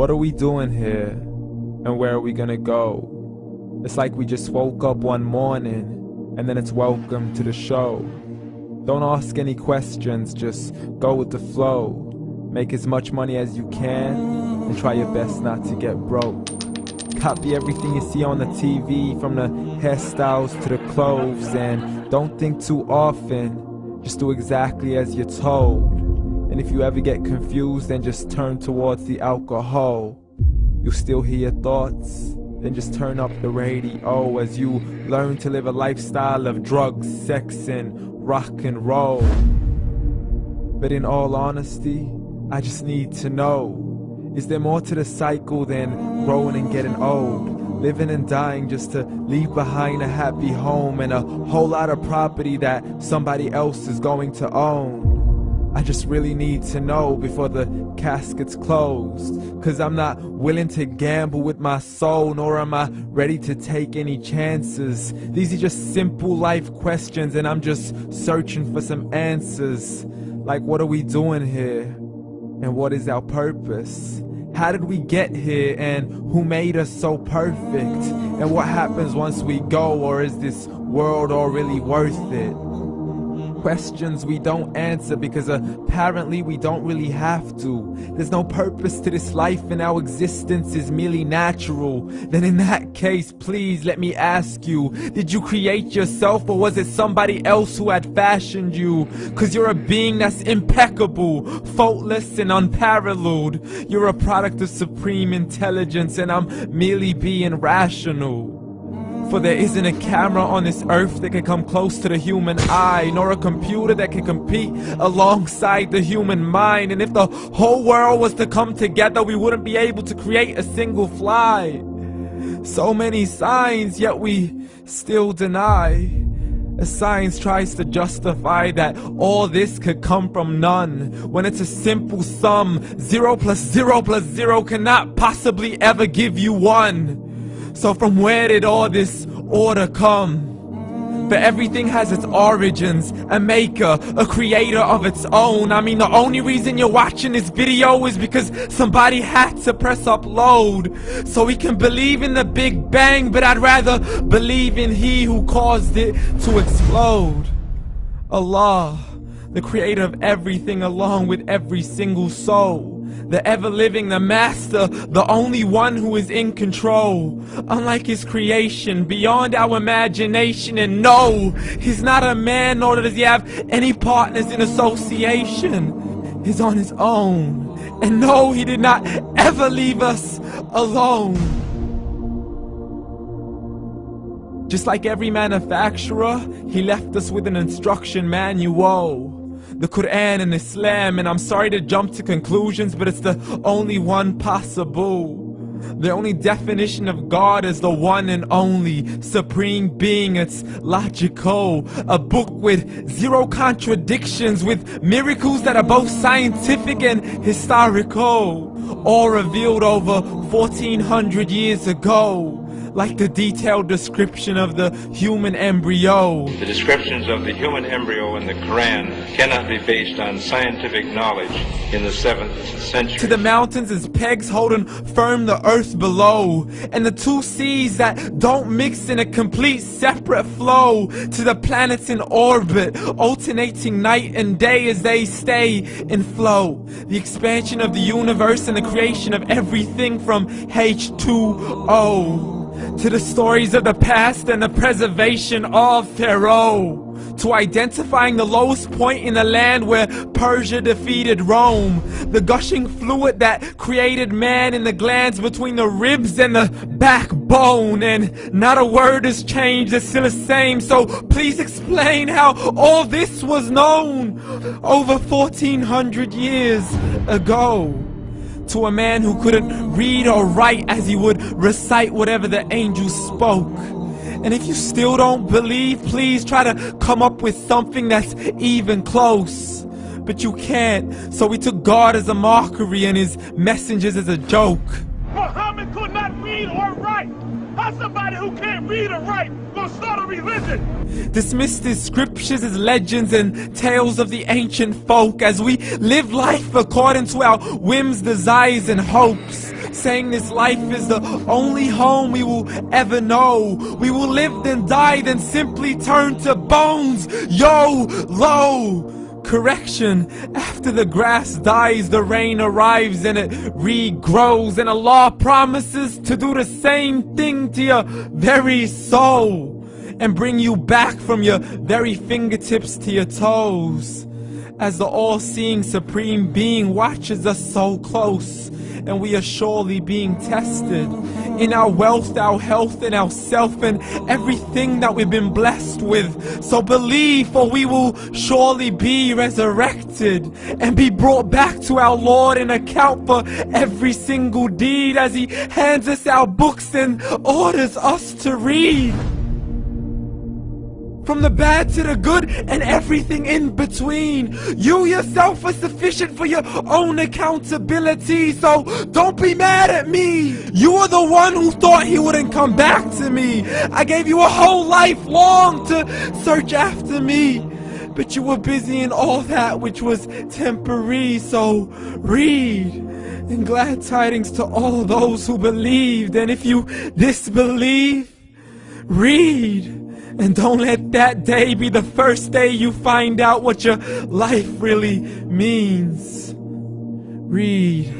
What are we doing here? And where are we gonna go? It's like we just woke up one morning and then it's welcome to the show. Don't ask any questions, just go with the flow. Make as much money as you can and try your best not to get broke. Copy everything you see on the TV, from the hairstyles to the clothes, and don't think too often, just do exactly as you're told. And if you ever get confused, then just turn towards the alcohol. You'll still hear your thoughts, then just turn up the radio as you learn to live a lifestyle of drugs, sex, and rock and roll. But in all honesty, I just need to know, is there more to the cycle than growing and getting old? Living and dying just to leave behind a happy home and a whole lot of property that somebody else is going to own. I just really need to know before the casket's closed, 'cause I'm not willing to gamble with my soul, nor am I ready to take any chances. These are just simple life questions and I'm just searching for some answers. Like, what are we doing here? And what is our purpose? How did we get here, and who made us so perfect? And what happens once we go, or is this world all really worth it? Questions we don't answer because apparently we don't really have to. There's no purpose to this life and our existence is merely natural. Then in that case, please let me ask you, did you create yourself, or was it somebody else who had fashioned you? 'Cause you're a being that's impeccable, faultless and unparalleled. You're a product of supreme intelligence and I'm merely being rational. For there isn't a camera on this earth that can come close to the human eye, nor a computer that can compete alongside the human mind. And if the whole world was to come together, we wouldn't be able to create a single fly. So many signs, yet we still deny. As science tries to justify that all this could come from none, when it's a simple sum. 0 plus 0 plus 0 cannot possibly ever give you 1. So from where did all this order come? For everything has its origins, a maker, a creator of its own. I mean, the only reason you're watching this video is because somebody had to press upload. So we can believe in the Big Bang, but I'd rather believe in He who caused it to explode. Allah, the creator of everything along with every single soul. The ever-living, the master, the only one who is in control. Unlike his creation, beyond our imagination. And no, he's not a man, nor does he have any partners in association. He's on his own. And no, he did not ever leave us alone. Just like every manufacturer, he left us with an instruction manual. The Quran and Islam, and I'm sorry to jump to conclusions, but it's the only one possible. The only definition of God is the one and only supreme being. It's logical, a book with 0 contradictions, with miracles that are both scientific and historical, all revealed over 1400 years ago. Like the detailed description of the human embryo. The descriptions of the human embryo in the Quran cannot be based on scientific knowledge in the 7th century. To the mountains as pegs holding firm the earth below, and the 2 seas that don't mix in a complete separate flow. To the planets in orbit, alternating night and day as they stay in flow. The expansion of the universe and the creation of everything from H2O. To the stories of the past and the preservation of Pharaoh. To identifying the lowest point in the land where Persia defeated Rome. The gushing fluid that created man in the glands between the ribs and the backbone. And not a word has changed, it's still the same. So please explain how all this was known over 1400 years ago. To a man who couldn't read or write, as he would recite whatever the angels spoke. And if you still don't believe, please try to come up with something that's even close. But you can't, so we took God as a mockery and his messengers as a joke. Muhammad could not read or write. How's somebody who can't read or write gonna start a religion? Dismissed his scriptures as legends and tales of the ancient folk, as we live life according to our whims, desires, and hopes. saying this life is the only home we will ever know. We will live then die, then simply turn to bones. YOLO! Correction, after the grass dies, the rain arrives and it regrows, and Allah promises to do the same thing to your very soul and bring you back from your very fingertips to your toes, as the all-seeing supreme being watches us so close, and we are surely being tested in our wealth, our health, and our self, and everything that we've been blessed with. So believe, for we will surely be resurrected and be brought back to our Lord and account for every single deed, as He hands us our books and orders us to read. From the bad to the good and everything in between. You yourself are sufficient for your own accountability, so don't be mad at me. You are the one who thought He wouldn't come back to me. I gave you a whole life long to search after me, but you were busy in all that which was temporary. So read, and glad tidings to all those who believed. And if you disbelieve, read. And don't let that day be the first day you find out what your life really means. Read.